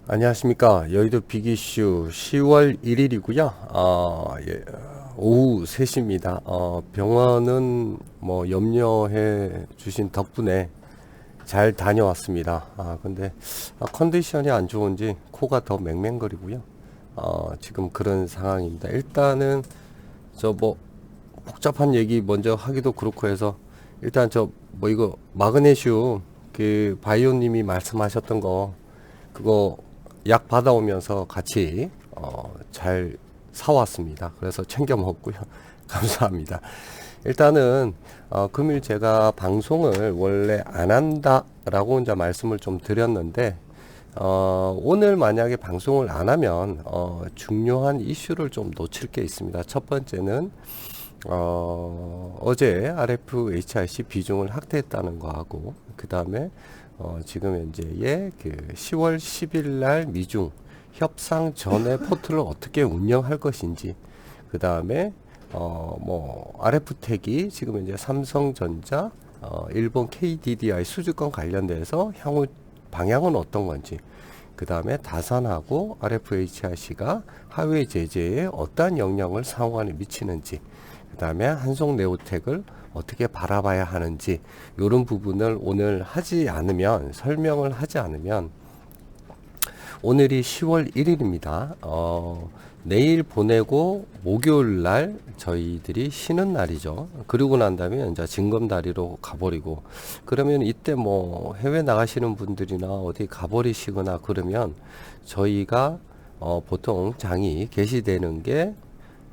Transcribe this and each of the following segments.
안녕하십니까. 여의도 빅이슈 10월 1일이고요. 오후 3시입니다. 병원은 뭐 염려해 주신 덕분에 잘 다녀왔습니다. 근데 컨디션이 안 좋은지 코가 더 맹맹거리고요. 지금 그런 상황입니다. 일단은 저 뭐 복잡한 얘기 먼저 하기도 그렇고 해서 일단 저 뭐 이거 마그네슘 그 바이오님이 말씀하셨던 거 그거 약 받아오면서 같이 잘 사왔습니다. 그래서 챙겨 먹고요. 감사합니다. 일단은 금일 제가 방송을 원래 안 한다라고 혼자 말씀을 좀 드렸는데 오늘 만약에 방송을 안 하면 중요한 이슈를 좀 놓칠 게 있습니다. 첫 번째는 어제 RFHIC 비중을 확대했다는 거하고 그 다음에 지금 현재의 그 10월 10일 날 미중 협상 전에 포트를 어떻게 운영할 것인지 그 다음에 뭐 RF택이 지금 이제 삼성전자 일본 KDDI 수주권 관련돼서 향후 방향은 어떤 건지 그 다음에 다산하고 RFHIC가 하회 제재에 어떠한 영향을 상호간에 미치는지 그 다음에 한송네오텍을 어떻게 바라봐야 하는지 이런 부분을 오늘 하지 않으면 설명을 하지 않으면 오늘이 10월 1일입니다. 내일 보내고 목요일 날 저희들이 쉬는 날이죠. 그러고 난 다음에 이제 징검다리로 가버리고 그러면 이때 뭐 해외 나가시는 분들이나 어디 가버리시거나 그러면 저희가 보통 장이 개시되는 게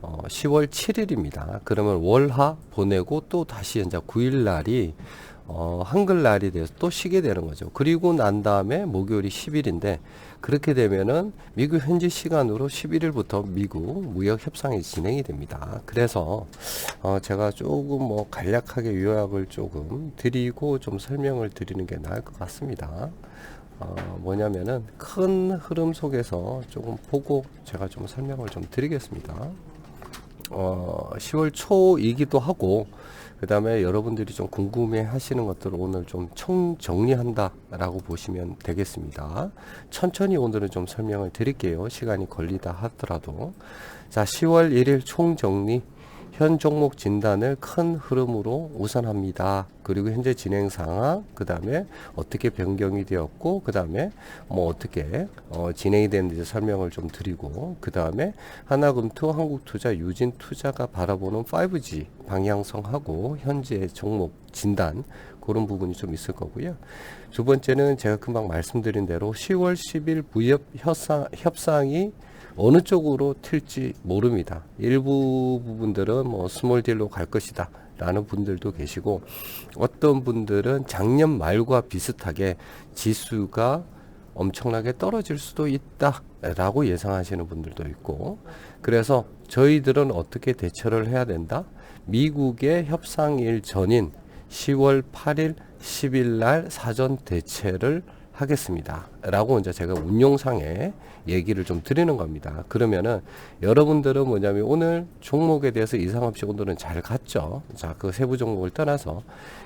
10월 7일입니다. 그러면 월화 보내고 또 다시 이제 9일 날이 한글날이 돼서 또 쉬게 되는 거죠. 그리고 난 다음에 목요일이 10일인데 그렇게 되면은 미국 현지 시간으로 11일부터 미국 무역 협상이 진행이 됩니다. 그래서 제가 조금 뭐 간략하게 요약을 조금 드리고 좀 설명을 드리는 게 나을 것 같습니다. 뭐냐면은 큰 흐름 속에서 조금 보고 제가 좀 설명을 좀 드리겠습니다. 10월 초이기도 하고 그 다음에 여러분들이 좀 궁금해 하시는 것들을 오늘 좀 총정리한다 라고 보시면 되겠습니다. 천천히 오늘은 좀 설명을 드릴게요. 시간이 걸리다 하더라도. 자, 10월 1일 총정리 현 종목 진단을 큰 흐름으로 우선합니다. 그리고 현재 진행 상황, 그 다음에 어떻게 변경이 되었고, 그 다음에 뭐 어떻게 진행이 되는지 설명을 좀 드리고, 그 다음에 하나금투, 한국투자, 유진투자가 바라보는 5G 방향성하고 현재 종목 진단 그런 부분이 좀 있을 거고요. 두 번째는 제가 금방 말씀드린 대로 10월 10일 무역 협상이 어느 쪽으로 튈지 모릅니다. 일부 부분들은 뭐 스몰 딜로 갈 것이다 라는 분들도 계시고 어떤 분들은 작년 말과 비슷하게 지수가 엄청나게 떨어질 수도 있다 라고 예상하시는 분들도 있고 그래서 저희들은 어떻게 대처를 해야 된다? 미국의 협상일 전인 10월 8일 10일 날 사전 대체를 하겠습니다 라고 이제 제가 운용상에 얘기를 좀 드리는 겁니다. 그러면은 여러분들은 뭐냐면 오늘 종목에 대해서 이상 없이 오늘은 잘 갔죠. 자, 그 세부 종목을 떠나서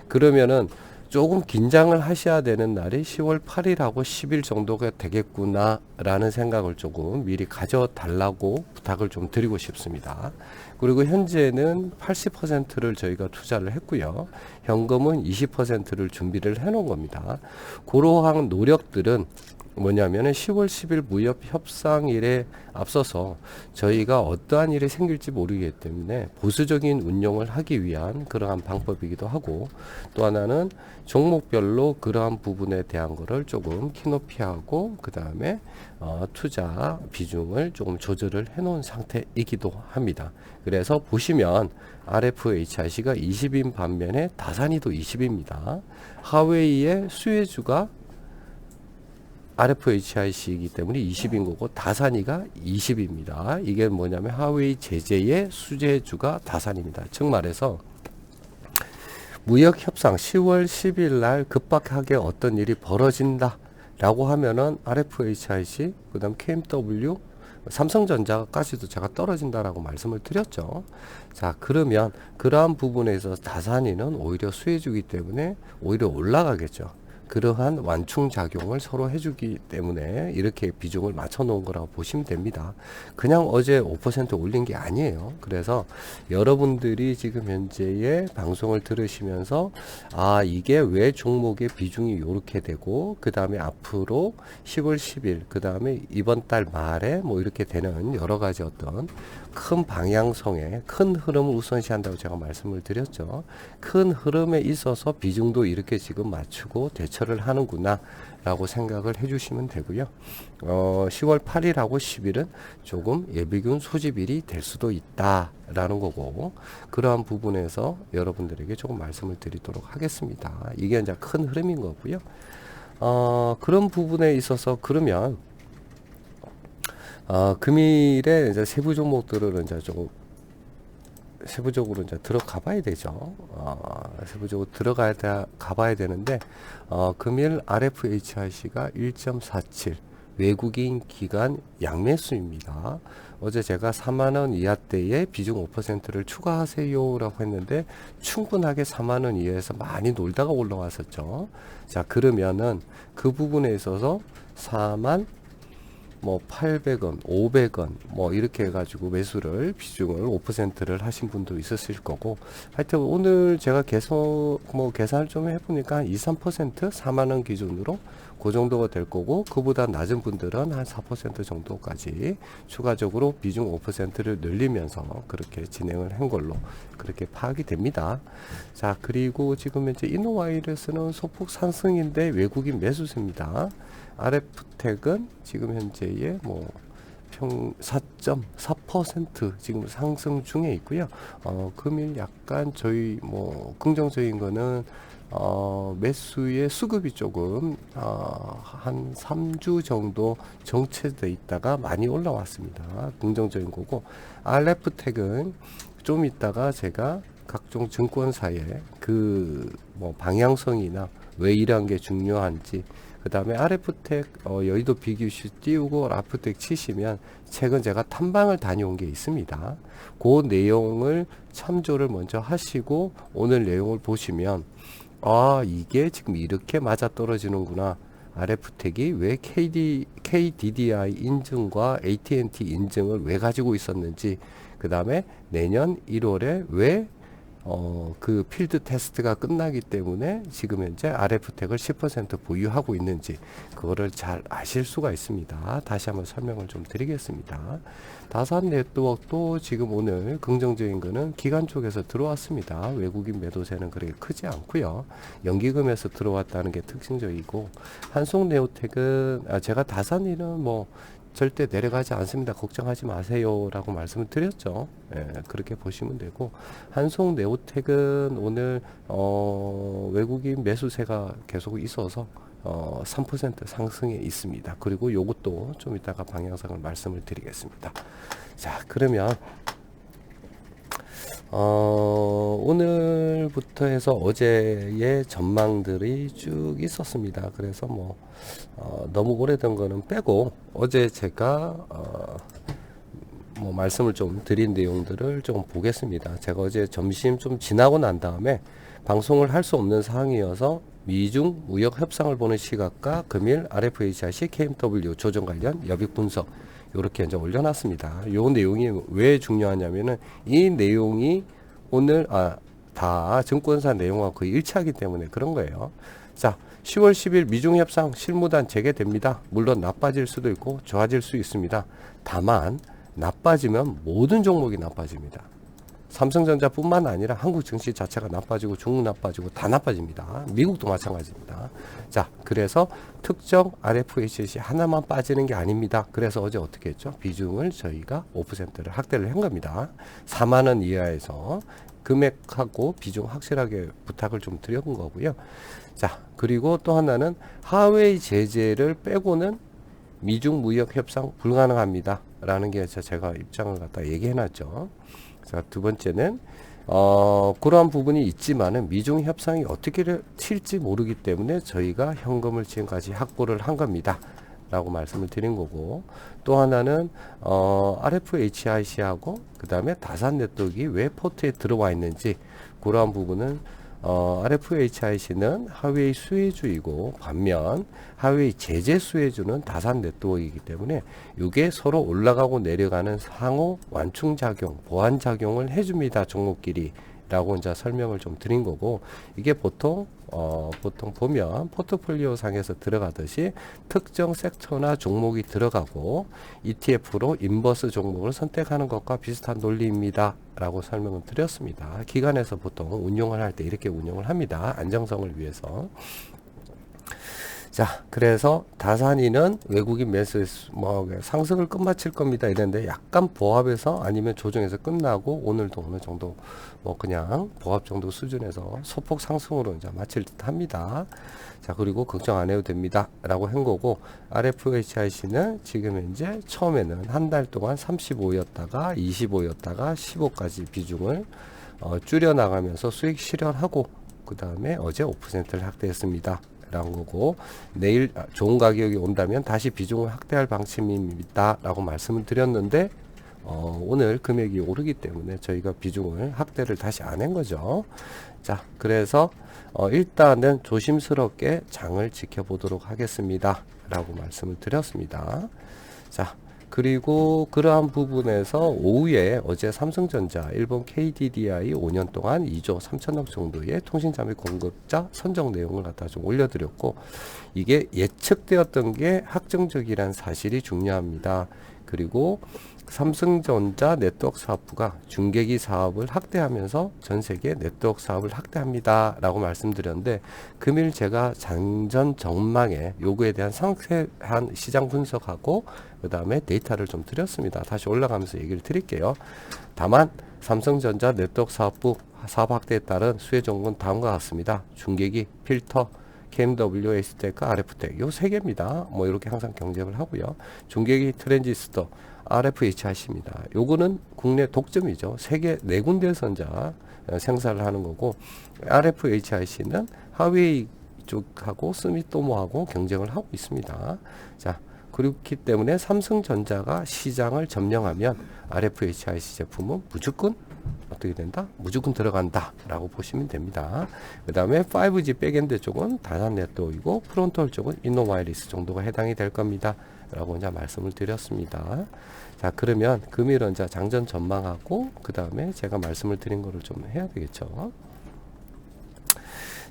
그러면은 조금 긴장을 하셔야 되는 날이 10월 8일하고 10일 정도가 되겠구나 라는 생각을 조금 미리 가져달라고 부탁을 좀 드리고 싶습니다. 그리고 현재는 80%를 저희가 투자를 했고요. 현금은 20%를 준비를 해 놓은 겁니다. 그러한 노력들은 뭐냐면은 10월 10일 무역 협상일에 앞서서 저희가 어떠한 일이 생길지 모르기 때문에 보수적인 운용을 하기 위한 그러한 방법이기도 하고 또 하나는 종목별로 그러한 부분에 대한 거를 조금 키높이하고 그 다음에 투자 비중을 조금 조절을 해 놓은 상태이기도 합니다. 그래서 보시면 RFHIC가 20인 반면에 다산이도 20입니다. 하웨이의 수혜주가 RFHIC이기 때문에 20인 거고 다산이가 20입니다. 이게 뭐냐면 하웨이 제재의 수혜주가 다산입니다. 즉 말해서 무역 협상 10월 10일 날 급박하게 어떤 일이 벌어진다 라고 하면은 RFHIC 그 다음 KMW 삼성전자까지도 제가 떨어진다라고 말씀을 드렸죠. 자, 그러면 그러한 부분에서 다산이는 오히려 수혜주기 때문에 오히려 올라가겠죠. 그러한 완충 작용을 서로 해주기 때문에 이렇게 비중을 맞춰 놓은 거라고 보시면 됩니다. 그냥 어제 5% 올린 게 아니에요. 그래서 여러분들이 지금 현재의 방송을 들으시면서 이게 왜 종목의 비중이 이렇게 되고 그 다음에 앞으로 10월 10일 그 다음에 이번 달 말에 뭐 이렇게 되는 여러 가지 어떤 큰 방향성에 큰 흐름을 우선시한다고 제가 말씀을 드렸죠. 큰 흐름에 있어서 비중도 이렇게 지금 맞추고 대처를 하는구나 라고 생각을 해주시면 되고요. 10월 8일하고 10일은 조금 예비군 소집일이 될 수도 있다 라는 거고, 그러한 부분에서 여러분들에게 조금 말씀을 드리도록 하겠습니다. 이게 이제 큰 흐름인 거고요. 그런 부분에 있어서 그러면 금일에 이제 세부 종목들을 이제 좀 세부적으로 이제 들어가 봐야 되죠. 세부적으로 가봐야 되는데, 금일 RFHIC가 1.47 외국인 기관 양매수입니다. 어제 제가 4만원 이하대에 비중 5%를 추가하세요 라고 했는데 충분하게 4만원 이하에서 많이 놀다가 올라왔었죠. 자, 그러면은 그 부분에 있어서 4만 뭐 800원, 500원 뭐 이렇게 해가지고 매수를 비중을 5%를 하신 분도 있었을 거고, 하여튼 오늘 제가 계속 뭐 계산을 좀 해보니까 한 2, 3% 4만원 기준으로 그 정도가 될 거고, 그보다 낮은 분들은 한 4% 정도까지 추가적으로 비중 5%를 늘리면서 그렇게 진행을 한 걸로 그렇게 파악이 됩니다. 자, 그리고 지금 현재 이노와이러스는 소폭 상승인데 외국인 매수세입니다. RF텍은 지금 현재의 뭐 4.4% 지금 상승 중에 있고요. 금일 약간 저희 뭐 긍정적인 거는 매수의 수급이 조금 한 3주 정도 정체돼 있다가 많이 올라왔습니다. 긍정적인 거고, RF텍은 좀 있다가 제가 각종 증권사의 그 뭐 방향성이나 왜 이러한 게 중요한지, 그 다음에 RF텍 여의도 비규슈 띄우고 RF텍 치시면 최근 제가 탐방을 다녀온 게 있습니다. 그 내용을 참조를 먼저 하시고 오늘 내용을 보시면 이게 지금 이렇게 맞아 떨어지는구나. RF텍이 왜 KDDI 인증과 AT&T 인증을 왜 가지고 있었는지, 그 다음에 내년 1월에 왜 그 필드 테스트가 끝나기 때문에 지금 현재 RF텍을 10% 보유하고 있는지, 그거를 잘 아실 수가 있습니다. 다시 한번 설명을 좀 드리겠습니다. 다산 네트워크도 지금 오늘 긍정적인 거는 기관 쪽에서 들어왔습니다. 외국인 매도세는 그렇게 크지 않고요. 연기금에서 들어왔다는 게 특징적이고, 한송네오텍은 제가 다산이는 뭐 절대 내려가지 않습니다. 걱정하지 마세요 라고 말씀을 드렸죠. 그렇게 보시면 되고, 한송네오텍은 오늘 외국인 매수세가 계속 있어서 3% 상승에 있습니다. 그리고 요것도 좀 이따가 방향성을 말씀을 드리겠습니다. 자, 그러면 오늘부터 해서 어제의 전망들이 쭉 있었습니다. 그래서 뭐 너무 오래된 거는 빼고 어제 제가 뭐 말씀을 좀 드린 내용들을 좀 보겠습니다. 제가 어제 점심 좀 지나고 난 다음에 방송을 할 수 없는 상황이어서 미중 무역 협상을 보는 시각과 금일 RFHIC KMW 조정 관련 여빅 분석 이렇게 이제 올려놨습니다. 요 내용이 왜 중요하냐면은 이 내용이 오늘 다 증권사 내용과 거의 일치하기 때문에 그런 거예요. 자, 10월 10일 미중 협상 실무단 재개됩니다. 물론 나빠질 수도 있고 좋아질 수 있습니다. 다만 나빠지면 모든 종목이 나빠집니다. 삼성전자뿐만 아니라 한국 증시 자체가 나빠지고 중국 나빠지고 다 나빠집니다. 미국도 마찬가지입니다. 자, 그래서 특정 RFHC 하나만 빠지는 게 아닙니다. 그래서 어제 어떻게 했죠? 비중을 저희가 5%를 확대를 한 겁니다. 4만원 이하에서 금액하고 비중 확실하게 부탁을 좀 드린 거고요. 자, 그리고 또 하나는 하웨이 제재를 빼고는 미중 무역 협상 불가능합니다. 라는 게 제가 입장을 갖다 얘기해 놨죠. 자, 두 번째는 그러한 부분이 있지만은 미중 협상이 어떻게 튈지 모르기 때문에 저희가 현금을 지금까지 확보를 한 겁니다 라고 말씀을 드린 거고, 또 하나는 RFHIC하고 그 다음에 다산 네트워크가 왜 포트에 들어와 있는지 그러한 부분은 RFHIC는 하웨이 수혜주이고 반면 하웨이 제재 수혜주는 다산 네트워크이기 때문에 이게 서로 올라가고 내려가는 상호 완충작용, 보완작용을 해줍니다. 종목끼리. 라고 이제 설명을 좀 드린 거고, 이게 보통 보면 포트폴리오 상에서 들어가듯이 특정 섹터나 종목이 들어가고 ETF로 인버스 종목을 선택하는 것과 비슷한 논리입니다. 라고 설명을 드렸습니다. 기관에서 보통 운용을 할 때 이렇게 운용을 합니다. 안정성을 위해서. 자, 그래서 다산이는 외국인 매수 상승을 끝마칠 겁니다 이랬는데 약간 보합해서 아니면 조정해서 끝나고 오늘도 어느 정도 그냥 보합 정도 수준에서 소폭 상승으로 이제 마칠 듯 합니다. 자, 그리고 걱정 안 해도 됩니다 라고 한 거고, RFHIC는 지금 현재 처음에는 한 달 동안 35였다가 25였다가 15까지 비중을 줄여 나가면서 수익 실현하고, 그 다음에 어제 5%를 확대했습니다 라는 거고, 내일 좋은 가격이 온다면 다시 비중을 확대할 방침입니다 라고 말씀을 드렸는데, 오늘 금액이 오르기 때문에 저희가 비중을 확대를 다시 안 한 거죠. 자, 그래서 일단은 조심스럽게 장을 지켜보도록 하겠습니다 라고 말씀을 드렸습니다. 자, 그리고 그러한 부분에서 오후에 어제 삼성전자 일본 KDDI 5년 동안 2조 3천억 정도의 통신장비 공급자 선정 내용을 갖다 좀 올려드렸고, 이게 예측되었던 게 확정적이란 사실이 중요합니다. 그리고 삼성전자 네트워크 사업부가 중계기 사업을 확대하면서 전 세계 네트워크 사업을 확대합니다 라고 말씀드렸는데, 금일 제가 장전 전망에 요구에 대한 상세한 시장 분석하고 그 다음에 데이터를 좀 드렸습니다. 다시 올라가면서 얘기를 드릴게요. 다만 삼성전자 네트워크 사업부 사업 확대에 따른 수혜 종목은 다음과 같습니다. 중계기, 필터, KMW, 에이스텍, RF텍 요 세 개입니다. 이렇게 항상 경쟁을 하고요. 중계기, 트랜지스터, RFHIC입니다. 요거는 국내 독점이죠. 세계 4군데에서 이제 생산을 하는 거고, RFHIC는 하웨이 쪽하고 스미토모하고 경쟁을 하고 있습니다. 자, 그렇기 때문에 삼성전자가 시장을 점령하면 RFHIC 제품은 무조건 어떻게 된다? 무조건 들어간다 라고 보시면 됩니다. 그 다음에 5G 백엔드 쪽은 다산 네트워크이고 프론톨 쪽은 이노와이리스 정도가 해당이 될 겁니다 라고 이제 말씀을 드렸습니다. 자, 그러면 금일은 이제 장전 전망하고 그 다음에 제가 말씀을 드린 거를 좀 해야 되겠죠.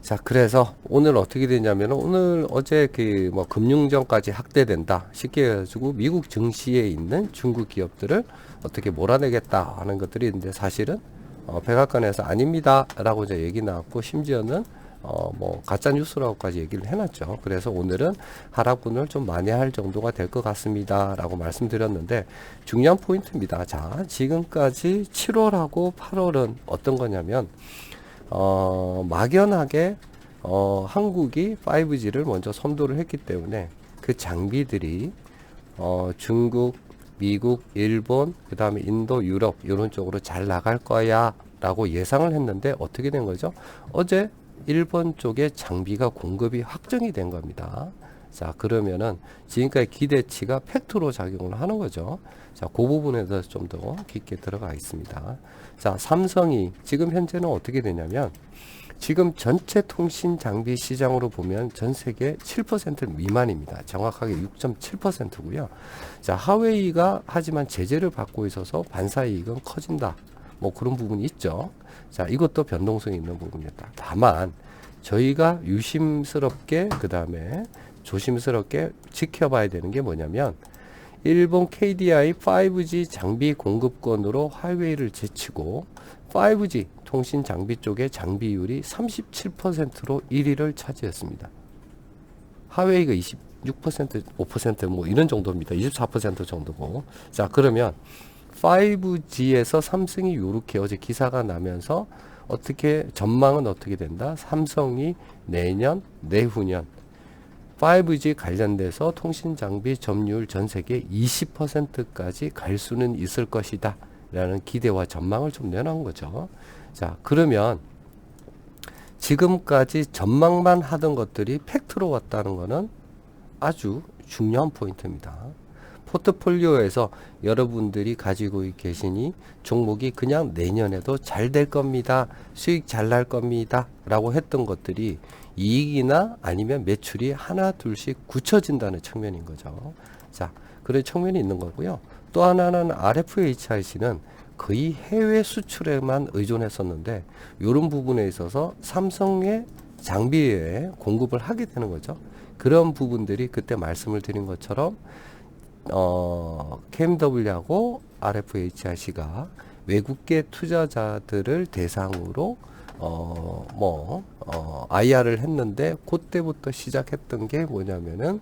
자, 그래서 오늘 어떻게 되냐면, 오늘 어제 금융정까지 확대된다 쉽게 해가지고 미국 증시에 있는 중국 기업들을 어떻게 몰아내겠다 하는 것들이 있는데, 사실은 백악관에서 아닙니다 라고 이제 얘기 나왔고, 심지어는 가짜 뉴스라고까지 얘기를 해놨죠. 그래서 오늘은 하락분을 좀 만회할 정도가 될 것 같습니다 라고 말씀드렸는데, 중요한 포인트입니다. 자, 지금까지 7월하고 8월은 어떤 거냐면, 막연하게 한국이 5G를 먼저 선도를 했기 때문에 그 장비들이 중국, 미국, 일본, 그 다음에 인도, 유럽 이런 쪽으로 잘 나갈 거야 라고 예상을 했는데, 어떻게 된 거죠? 어제 일본 쪽에 장비가 공급이 확정이 된 겁니다. 자, 그러면은 지금까지 기대치가 팩트로 작용을 하는 거죠. 자, 그 부분에 대해서 좀 더 깊게 들어가 있습니다. 자, 삼성이 지금 현재는 어떻게 되냐면, 지금 전체 통신 장비 시장으로 보면 전 세계 7% 미만입니다. 정확하게 6.7%고요. 자, 하웨이가 하지만 제재를 받고 있어서 반사 이익은 커진다. 그런 부분이 있죠. 자, 이것도 변동성이 있는 부분이다. 다만 저희가 유심스럽게 그 다음에 조심스럽게 지켜봐야 되는 게 뭐냐면, 일본 KDI 5G 장비 공급권으로 하웨이를 제치고 5G 통신 장비 쪽의 장비율이 37%로 1위를 차지했습니다. 하웨이가 26%, 5% 이런 정도입니다. 24% 정도고. 자, 그러면 5G에서 삼성이 이렇게 어제 기사가 나면서 어떻게 전망은 어떻게 된다? 삼성이 내년, 내후년 5G 관련돼서 통신장비 점유율 전 세계 20%까지 갈 수는 있을 것이다 라는 기대와 전망을 좀 내놓은 거죠. 자, 그러면 지금까지 전망만 하던 것들이 팩트로 왔다는 것은 아주 중요한 포인트입니다. 포트폴리오에서 여러분들이 가지고 계시니 종목이 그냥 내년에도 잘 될 겁니다. 수익 잘 날 겁니다. 라고 했던 것들이 이익이나 아니면 매출이 하나 둘씩 굳혀진다는 측면인 거죠. 자, 그런 측면이 있는 거고요. 또 하나는 RFHIC는 거의 해외 수출에만 의존했었는데 이런 부분에 있어서 삼성의 장비에 공급을 하게 되는 거죠. 그런 부분들이 그때 말씀을 드린 것처럼 KMW하고 RFHIC가 외국계 투자자들을 대상으로 IR을 했는데 그때부터 시작했던 게 뭐냐면은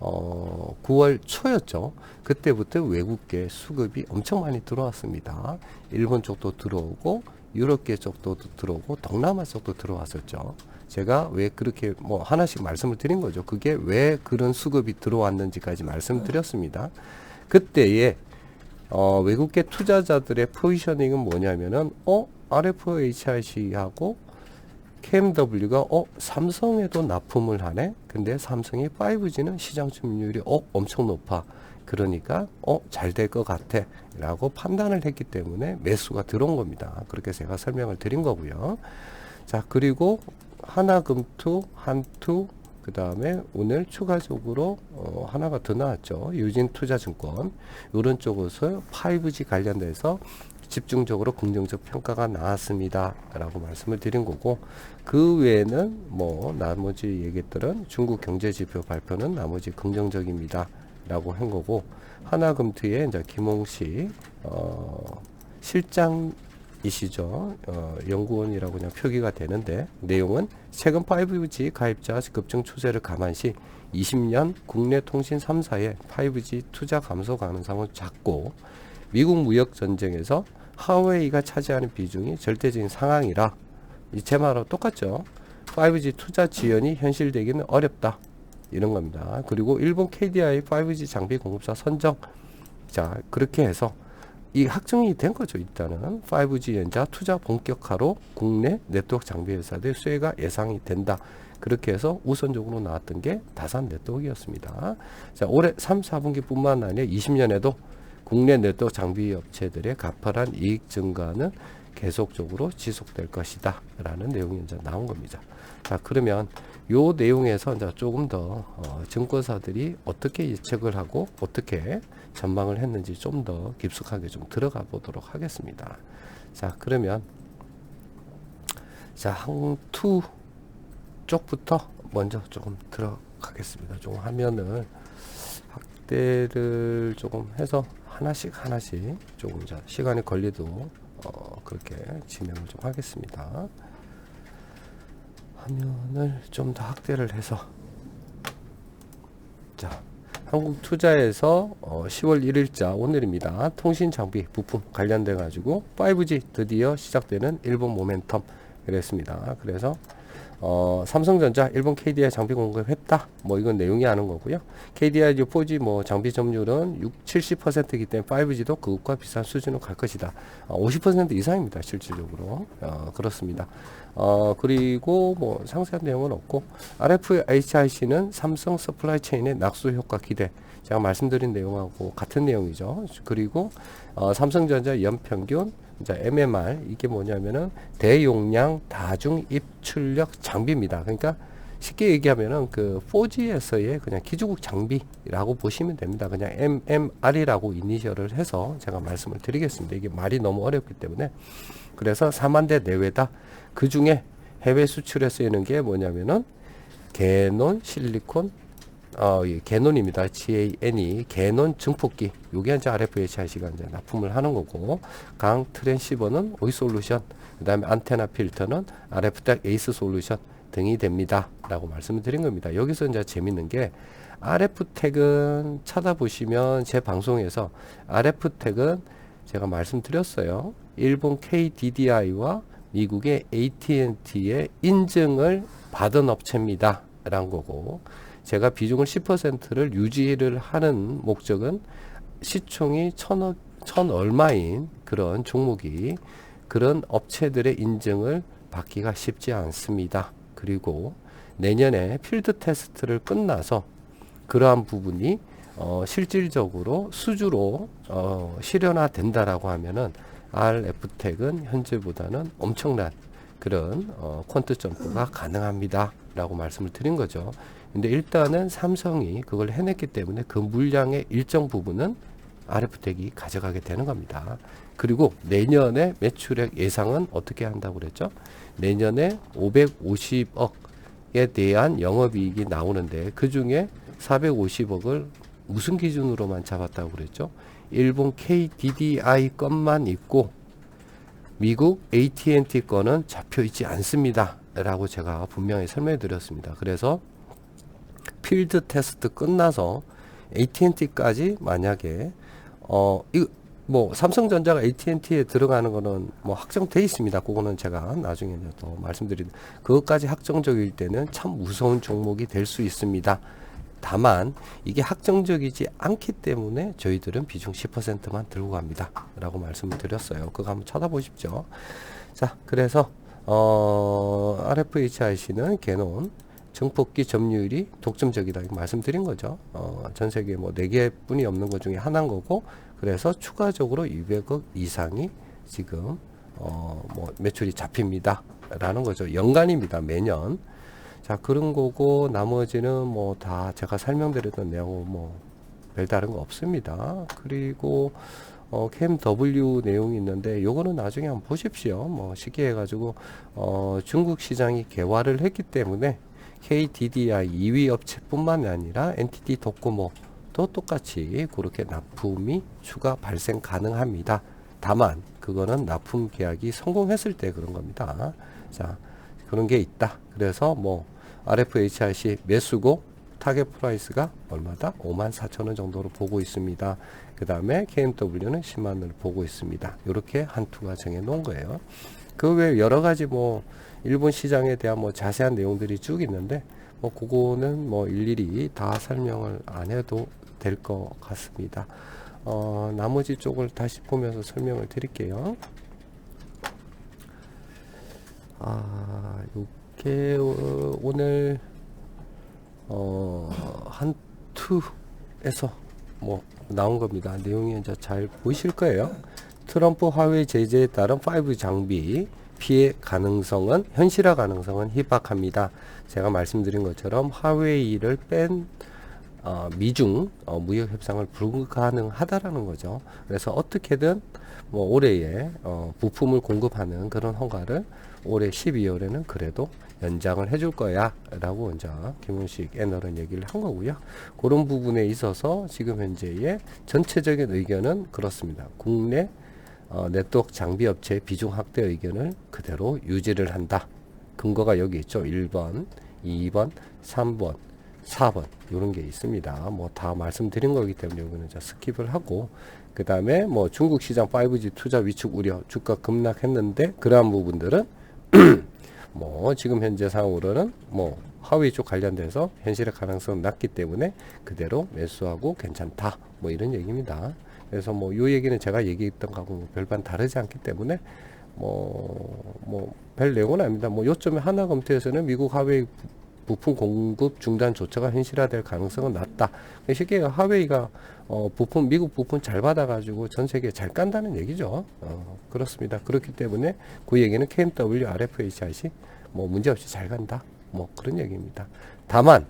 9월 초였죠. 그때부터 외국계 수급이 엄청 많이 들어왔습니다. 일본 쪽도 들어오고 유럽계 쪽도 들어오고 동남아 쪽도 들어왔었죠. 제가 왜 그렇게 하나씩 말씀을 드린 거죠. 그게 왜 그런 수급이 들어왔는지까지 말씀드렸습니다. 그때에 외국계 투자자들의 포지셔닝은 뭐냐면은 RFHIC하고 KMW가 삼성에도 납품을 하네. 근데 삼성이 5G는 시장 점유율이 엄청 높아. 그러니까 잘 될 것 같아 라고 판단을 했기 때문에 매수가 들어온 겁니다. 그렇게 제가 설명을 드린 거고요. 자, 그리고 하나금투, 한투, 그 다음에 오늘 추가적으로 하나가 더 나왔죠. 유진투자증권. 이런 쪽에서 5G 관련돼서 집중적으로 긍정적 평가가 나왔습니다 라고 말씀을 드린 거고, 그 외에는 나머지 얘기들은 중국 경제지표 발표는 나머지 긍정적입니다 라고 한 거고, 하나금투의 이제 김홍식 실장이시죠. 연구원이라고 그냥 표기가 되는데, 내용은 최근 5G 가입자 급증 추세를 감안시 20년 국내 통신 3사의 5G 투자 감소 가능성은 작고, 미국 무역 전쟁에서 하웨이가 차지하는 비중이 절대적인 상황이라, 제 말하고 똑같죠. 5G 투자 지연이 현실되기는 어렵다, 이런 겁니다. 그리고 일본 KDI 5G 장비 공급사 선정. 자, 그렇게 해서 이 확정이 된 거죠. 일단은 5G 연자 투자 본격화로 국내 네트워크 장비 회사들 수혜가 예상이 된다. 그렇게 해서 우선적으로 나왔던 게 다산 네트워크였습니다. 자, 올해 3, 4분기 뿐만 아니라 20년에도 국내 네트워크 장비 업체들의 가파른 이익 증가는 계속적으로 지속될 것이다 라는 내용이 이제 나온 겁니다. 자, 그러면 요 내용에서 이제 조금 더 증권사들이 어떻게 예측을 하고 어떻게 전망을 했는지 좀 더 깊숙하게 좀 들어가 보도록 하겠습니다. 자, 그러면 항투 쪽부터 먼저 조금 들어가겠습니다. 좀 화면을 확대를 조금 해서 하나씩 조금 시간이 걸리도 그렇게 진행을 좀 하겠습니다. 화면을 좀 더 확대를 해서, 자, 한국투자에서 10월 1일자 오늘입니다. 통신장비 부품 관련돼 가지고 5G 드디어 시작되는 일본 모멘텀 그랬습니다. 그래서 삼성전자 일본 KDI 장비 공급했다. 이건 내용이 아는 거고요. KDI 4G 장비 점유율은 70%이기 때문에 5G도 그것과 비슷한 수준으로 갈 것이다. 50% 이상입니다. 실질적으로. 그렇습니다. 그리고 상세한 내용은 없고, RFHIC는 삼성 서플라이 체인의 낙수 효과 기대. 제가 말씀드린 내용하고 같은 내용이죠. 그리고 삼성전자 연평균 MMR, 이게 뭐냐면은 대용량 다중 입출력 장비입니다. 그러니까 쉽게 얘기하면은 그 4G에서의 그냥 기주국 장비라고 보시면 됩니다. 그냥 MMR이라고 이니셜을 해서 제가 말씀을 드리겠습니다. 이게 말이 너무 어렵기 때문에. 그래서 4만 대 내외다. 그 중에 해외 수출에 쓰이는 게 뭐냐면은 개논 실리콘, 개논입니다. GAN이 개논 증폭기. 요게 이제 RFHIC가 이제 납품을 하는 거고, 강 트랜시버는 오이솔루션, 그 다음에 안테나 필터는 RF텍 에이스 솔루션 등이 됩니다. 라고 말씀을 드린 겁니다. 여기서 이제 재밌는 게, RF텍은 찾아보시면 제 방송에서 RF텍은 제가 말씀드렸어요. 일본 KDDI와 미국의 AT&T의 인증을 받은 업체입니다. 라는 거고, 제가 비중을 10%를 유지를 하는 목적은 시총이 1,000 얼마인 그런 종목이 그런 업체들의 인증을 받기가 쉽지 않습니다. 그리고 내년에 필드 테스트를 끝나서 그러한 부분이 실질적으로 수주로 실현화된다라고 하면은 RF텍은 현재보다는 엄청난 그런 퀀트 점프가 가능합니다 라고 말씀을 드린 거죠. 근데 일단은 삼성이 그걸 해냈기 때문에 그 물량의 일정 부분은 RF텍이 가져가게 되는 겁니다. 그리고 내년에 매출액 예상은 어떻게 한다고 그랬죠? 내년에 550억에 대한 영업이익이 나오는데 그 중에 450억을 무슨 기준으로만 잡았다고 그랬죠? 일본 KDDI 건만 있고 미국 AT&T 건은 잡혀 있지 않습니다 라고 제가 분명히 설명해 드렸습니다. 그래서 필드 테스트 끝나서 AT&T까지 만약에 이거 뭐 삼성전자가 AT&T에 들어가는 거는 뭐 확정돼 있습니다. 그거는 제가 나중에 더 말씀드린 그것까지 확정적일 때는 참 무서운 종목이 될 수 있습니다. 다만 이게 확정적이지 않기 때문에 저희들은 비중 10%만 들고 갑니다 라고 말씀을 드렸어요. 그거 한번 찾아보십시오. 자, 그래서 RFHIC는 개논 증폭기 점유율이 독점적이다 이렇게 말씀드린 거죠. 전 세계 뭐 4개 뿐이 없는 것 중에 하나인 거고, 그래서 추가적으로 200억 이상이 지금 뭐 매출이 잡힙니다 라는 거죠. 연간입니다. 매년. 자, 그런 거고 나머지는 뭐 다 제가 설명드렸던 내용은 뭐 별다른 거 없습니다. 그리고 KMW 내용이 있는데 요거는 나중에 한번 보십시오. 뭐 쉽게 해가지고 중국 시장이 개화를 했기 때문에 KDDI 2위 업체뿐만 아니라 NTT 도코모도 똑같이 그렇게 납품이 추가 발생 가능합니다. 다만 그거는 납품 계약이 성공했을 때 그런 겁니다. 자, 그런 게 있다. 그래서 뭐 RFHIC 매수고 타겟 프라이스가 얼마다? 54,000원 정도로 보고 있습니다. 그 다음에 KMW는 10만원을 보고 있습니다. 이렇게 한 투가 정해 놓은 거예요. 그 외에 여러 가지 뭐 일본 시장에 대한 뭐 자세한 내용들이 쭉 있는데 뭐 그거는 뭐 일일이 다 설명을 안 해도 될 것 같습니다. 나머지 쪽을 다시 보면서 설명을 드릴게요. 이게 오늘 한 투에서 뭐 나온 겁니다. 내용이 이제 잘 보이실 거예요. 트럼프 화웨이 제재에 따른 5G 장비 피해 가능성은 현실화 가능성은 희박합니다. 제가 말씀드린 것처럼 화웨이를 뺀 미중 무역 협상을 불가능하다라는 거죠. 그래서 어떻게든 뭐 올해에 부품을 공급하는 그런 허가를 올해 12월에는 그래도 연장을 해줄 거야 라고 이제 김은식 애널은 얘기를 한 거고요. 그런 부분에 있어서 지금 현재의 전체적인 의견은 그렇습니다. 국내 네트워크 장비 업체의 비중 확대 의견을 그대로 유지를 한다. 근거가 여기 있죠. 1번, 2번, 3번, 4번 이런 게 있습니다. 뭐 다 말씀드린 거기 때문에 여기는 스킵을 하고, 그 다음에 뭐 중국 시장 5G 투자 위축 우려 주가 급락했는데 그러한 부분들은 뭐 지금 현재 상으로는 뭐 화웨이 쪽 관련돼서 현실의 가능성은 낮기 때문에 그대로 매수하고 괜찮다 뭐 이런 얘기입니다. 그래서 뭐 요 얘기는 제가 얘기했던 거하고 별반 다르지 않기 때문에 뭐 별 내용은 아닙니다. 뭐 요점에 하나 검토에서는 미국 화웨이 부품 공급 중단 조처가 현실화될 가능성은 낮다. 쉽게 화웨이가 부품 미국 부품 잘 받아가지고 전 세계에 잘 깐다는 얘기죠. 그렇습니다. 그렇기 때문에 그 얘기는 KMW, RFHIC 뭐 문제없이 잘 간다. 뭐 그런 얘기입니다. 다만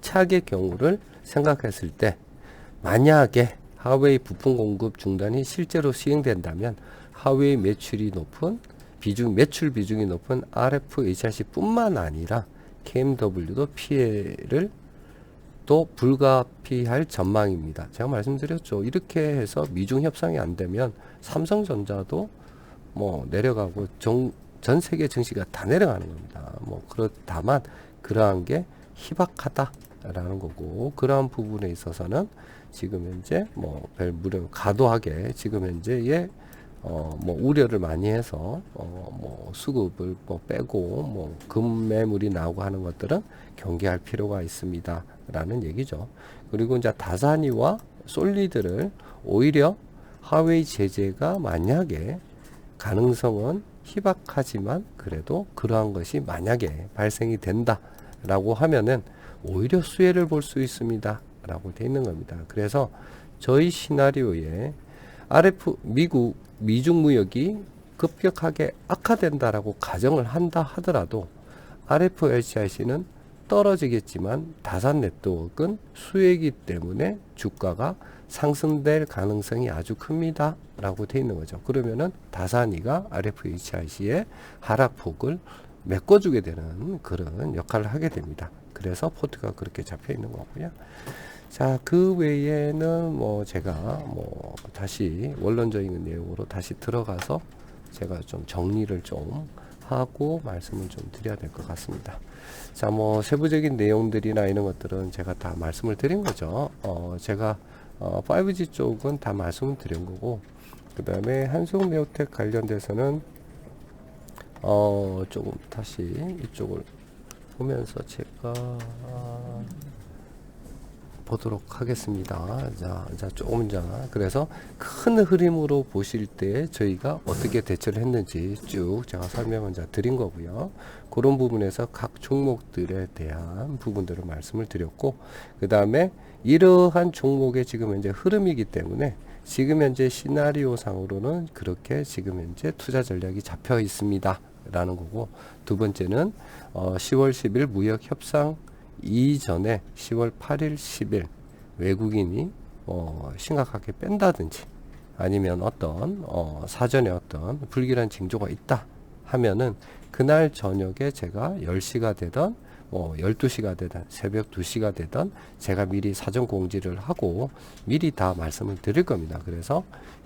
최악의 경우를 생각했을 때 만약에 화웨이 부품 공급 중단이 실제로 시행된다면 화웨이 매출이 높은 매출 비중이 높은 RFHIC 뿐만 아니라 KMW도 피해를 또 불가피할 전망입니다. 제가 말씀드렸죠. 이렇게 해서 미중 협상이 안 되면 삼성전자도 뭐 내려가고 전 세계 증시가 다 내려가는 겁니다. 뭐 그렇다만 그러한 게 희박하다라는 거고, 그러한 부분에 있어서는 지금 현재 뭐 별 무료 과도하게 지금 현재의 뭐 우려를 많이 해서 뭐 수급을 뭐 빼고 뭐 급매물이 나오고 하는 것들은 경계할 필요가 있습니다 라는 얘기죠. 그리고 이제 다산이와 솔리드를 오히려 화웨이 제재가 만약에 가능성은 희박하지만 그래도 그러한 것이 만약에 발생이 된다 라고 하면은 오히려 수혜를 볼 수 있습니다 라고 되어 있는 겁니다. 그래서 저희 시나리오에 미중 무역이 급격하게 악화된다라고 가정을 한다 하더라도 RFHIC는 떨어지겠지만 다산 네트워크는 수혜이기 때문에 주가가 상승될 가능성이 아주 큽니다 라고 되어 있는 거죠. 그러면은 다산이가 RFHIC의 하락폭을 메꿔주게 되는 그런 역할을 하게 됩니다. 그래서 포트가 그렇게 잡혀 있는 거고요. 자, 그 외에는 뭐 제가 뭐 다시 원론적인 내용으로 다시 들어가서 제가 좀 정리를 좀 하고 말씀을 좀 드려야 될 것 같습니다. 자, 뭐 세부적인 내용들이나 이런 것들은 제가 다 말씀을 드린 거죠. 제가 5G 쪽은 다 말씀을 드린 거고, 그 다음에 한국네오텍 관련돼서는 조금 다시 이쪽을 보면서 제가 보도록 하겠습니다. 자, 조금 그래서 큰 흐름으로 보실 때 저희가 어떻게 대처를 했는지 쭉 제가 설명을 드린 거고요. 그런 부분에서 각 종목들에 대한 부분들을 말씀을 드렸고, 그 다음에 이러한 종목의 지금 현재 흐름이기 때문에 지금 현재 시나리오 상으로는 그렇게 지금 현재 투자 전략이 잡혀 있습니다 라는 거고, 두 번째는 10월 10일 무역 협상 이전에 10월 8일 10일 외국인이 심각하게 뺀다든지 아니면 어떤 사전에 어떤 불길한 징조가 있다 하면은 그날 저녁에 제가 10시가 되던 12시가 되든 새벽 2시가 되든 제가 미리 사전 공지를 하고 미리 다 말씀을 드릴 겁니다. 그래서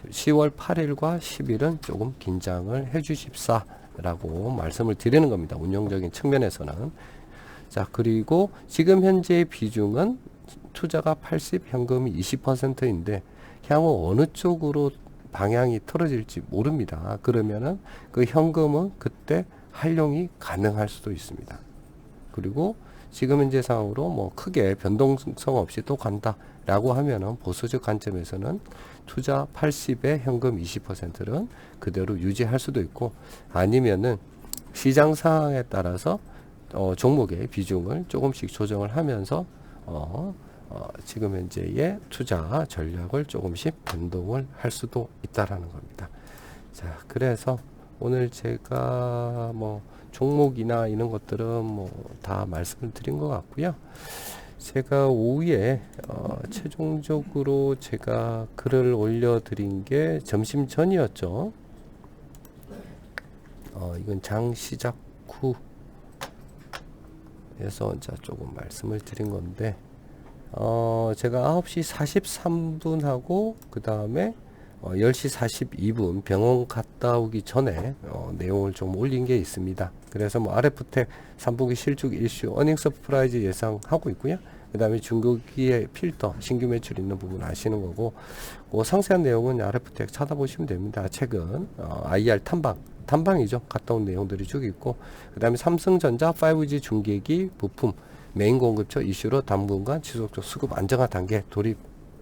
10월 8일과 10일은 조금 긴장을 해 주십사 라고 말씀을 드리는 겁니다. 운영적인 측면에서는. 자, 그리고 지금 현재의 비중은 투자가 80, 현금이 20%인데 향후 어느 쪽으로 방향이 틀어질지 모릅니다. 그러면은 그 현금은 그때 활용이 가능할 수도 있습니다. 그리고 지금 현재 상황으로 뭐 크게 변동성 없이 또 간다라고 하면은 보수적 관점에서는 투자 80에 현금 20%는 그대로 유지할 수도 있고, 아니면은 시장 상황에 따라서 종목의 비중을 조금씩 조정을 하면서 지금 현재의 투자 전략을 조금씩 변동을 할 수도 있다라는 겁니다. 자, 그래서 오늘 제가 뭐 종목이나 이런 것들은 뭐 다 말씀을 드린 것 같고요. 제가 오후에 최종적으로 제가 글을 올려드린 게 점심 전이었죠. 이건 장 시작 후 해서 이제 조금 말씀을 드린 건데, 제가 9시 43분 하고 그 다음에 10시 42분 병원 갔다 오기 전에 내용을 좀 올린 게 있습니다. 그래서 뭐 RF텍 3분기 실적 이슈 어닝 서프라이즈 예상하고 있고요. 그 다음에 중국기의 필터 신규 매출 있는 부분 아시는 거고, 그 상세한 내용은 RF텍 찾아보시면 됩니다. 최근 IR 탐방이죠. 갔다 온 내용들이 쭉 있고, 그 다음에 삼성전자 5G 중계기 부품 메인 공급처 이슈로 당분간 지속적 수급 안정화 단계 돌입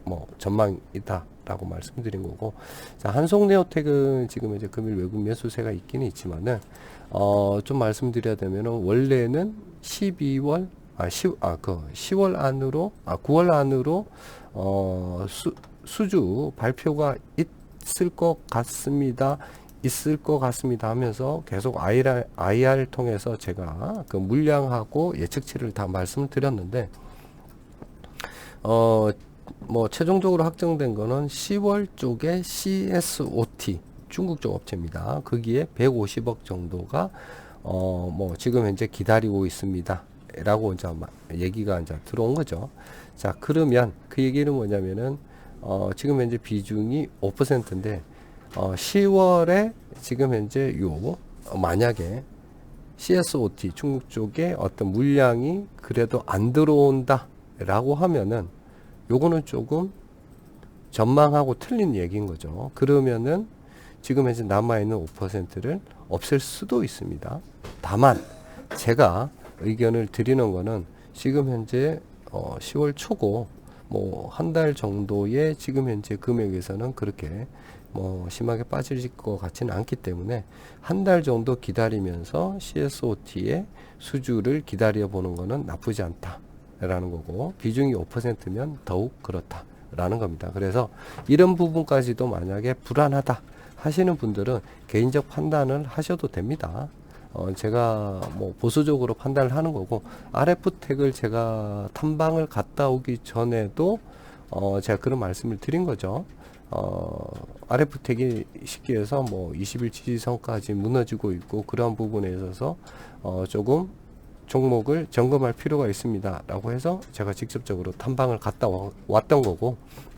뭐 전망이 있다라고 말씀드린 거고, 자, 한송네오텍은 지금 이제 금일 외국 매수세가 있기는 있지만은 좀 말씀드려야 되면은 원래는 10월 안으로 9월 안으로 수주 발표가 있을 것 같습니다 하면서 계속 IR 통해서 제가 그 물량하고 예측치를 다 말씀을 드렸는데, 뭐 최종적으로 확정된 거는 10월 쪽에 CSOT 중국 쪽 업체입니다. 거기에 150억 정도가 뭐 지금 현재 기다리고 있습니다 라고 이제 얘기가 이제 들어온 거죠. 자, 그러면 그 얘기는 뭐냐면은 지금 현재 비중이 5%인데 10월에 지금 현재 만약에 CSOT 중국 쪽에 어떤 물량이 그래도 안 들어온다 라고 하면은 요거는 조금 전망하고 틀린 얘기인 거죠. 그러면은 지금 현재 남아있는 5%를 없앨 수도 있습니다. 다만 제가 의견을 드리는 거는 지금 현재 10월 초고 뭐 한 달 정도의 지금 현재 금액에서는 그렇게 뭐 심하게 빠질 것 같지는 않기 때문에 한 달 정도 기다리면서 CSOT의 수주를 기다려 보는 거는 나쁘지 않다 라는 거고, 비중이 5%면 더욱 그렇다라는 겁니다. 그래서 이런 부분까지도 만약에 불안하다 하시는 분들은 개인적 판단을 하셔도 됩니다. 제가 뭐 보수적으로 판단을 하는 거고, RF택을 제가 탐방을 갔다 오기 전에도 제가 그런 말씀을 드린 거죠. RF택이 쉽게 해서 뭐 20일 지지선까지 무너지고 있고, 그러한 부분에 있어서 조금 종목을 점검할 필요가 있습니다 라고 해서 제가 직접적으로 탐방을 갔다 왔던 거고,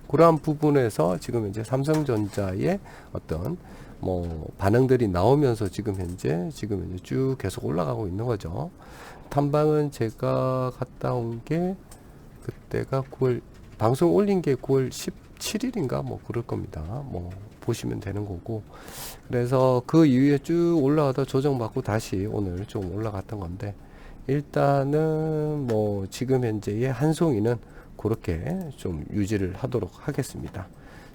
그러한 부분에서 지금 현재 삼성전자의 어떤 뭐 반응들이 나오면서 지금 현재 쭉 계속 올라가고 있는 거죠. 탐방은 제가 갔다 온 게 그때가 9월, 방송 올린 게 9월 17일인가 뭐 그럴 겁니다. 뭐 보시면 되는 거고, 그래서 그 이후에 쭉 올라가다 조정받고 다시 오늘 좀 올라갔던 건데, 일단은 뭐 지금 현재의 한송이는 그렇게 좀 유지를 하도록 하겠습니다.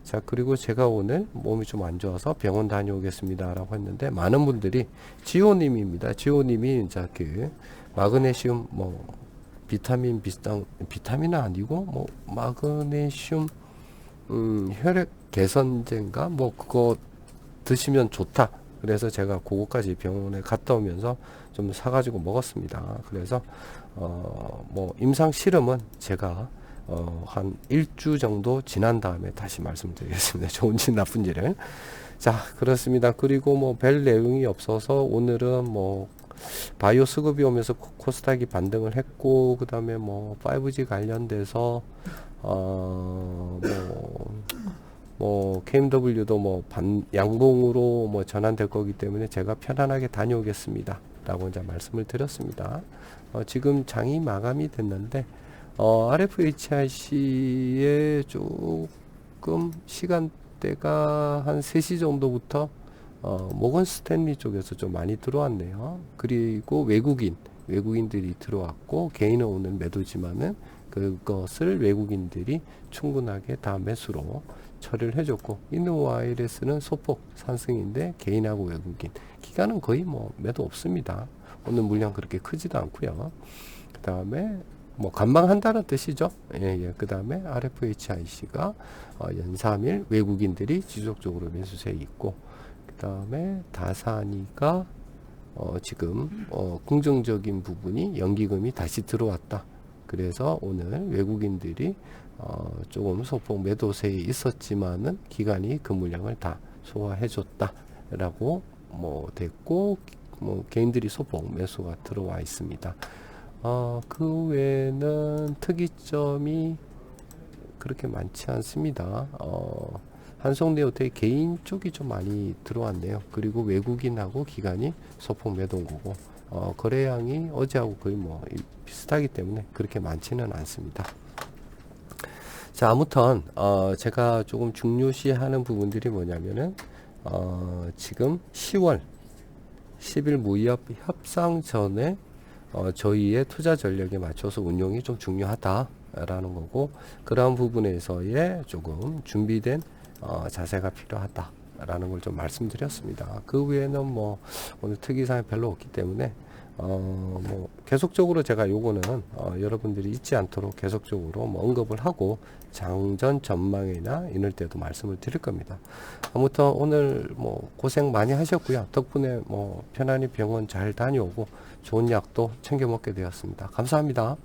자, 그리고 제가 오늘 몸이 좀 안 좋아서 병원 다녀오겠습니다 라고 했는데, 많은 분들이 지호님입니다. 지호님이 이제 그 마그네슘 뭐 비타민 비슷한, 비타민은 아니고 뭐 마그네슘 혈액 개선제인가 뭐 그거 드시면 좋다, 그래서 제가 그거까지 병원에 갔다 오면서 좀 사가지고 먹었습니다. 그래서 뭐 임상 실험은 제가 한 일주 정도 지난 다음에 다시 말씀드리겠습니다. 좋은지 나쁜지를. 자, 그렇습니다. 그리고 뭐 별 내용이 없어서 오늘은 뭐 바이오 수급이 오면서 코스닥이 반등을 했고, 그 다음에 뭐 5G 관련돼서 뭐 KMW도 뭐 양봉으로 뭐 전환될 거기 때문에 제가 편안하게 다녀오겠습니다 라고 이제 말씀을 드렸습니다. 지금 장이 마감이 됐는데 RFHIC에 조금 시간대가 한 3시 정도부터 모건 스탠리 쪽에서 좀 많이 들어왔네요. 그리고 외국인들이 들어왔고, 개인은 오늘 매도지만은 그것을 외국인들이 충분하게 다 매수로 처리를 해줬고, 이노와이레스는 소폭 상승인데 개인하고 외국인, 기간은 거의 뭐 매도 없습니다. 오늘 물량 그렇게 크지도 않고요. 그 다음에 뭐 관망한다는 뜻이죠. 예. 그 다음에 RFHIC가 연3일 외국인들이 지속적으로 매수세에 있고, 그 다음에 다산이가 지금 긍정적인 부분이 연기금이 다시 들어왔다. 그래서 오늘 외국인들이 조금 소폭 매도세에 있었지만은 기관이 그 물량을 다 소화해 줬다라고 뭐 됐고, 뭐 개인들이 소폭 매수가 들어와 있습니다. 그 외에는 특이점이 그렇게 많지 않습니다. 한성네오테의 개인 쪽이 좀 많이 들어왔네요. 그리고 외국인하고 기관이 소폭 매도인 거고, 거래량이 어제하고 거의 뭐 비슷하기 때문에 그렇게 많지는 않습니다. 자, 아무튼 제가 조금 중요시하는 부분들이 뭐냐면은 지금 10월 10일 무이합 협상 전에 저희의 투자 전략에 맞춰서 운용이 좀 중요하다라는 거고, 그러한 부분에서의 조금 준비된 자세가 필요하다라는 걸 좀 말씀드렸습니다. 그 외에는 뭐 오늘 특이사항이 별로 없기 때문에 뭐 계속적으로 제가 요거는 여러분들이 잊지 않도록 계속적으로 뭐 언급을 하고 장전 전망이나 이럴 때도 말씀을 드릴 겁니다. 아무튼 오늘 뭐 고생 많이 하셨고요. 덕분에 뭐 편안히 병원 잘 다녀오고 좋은 약도 챙겨 먹게 되었습니다. 감사합니다.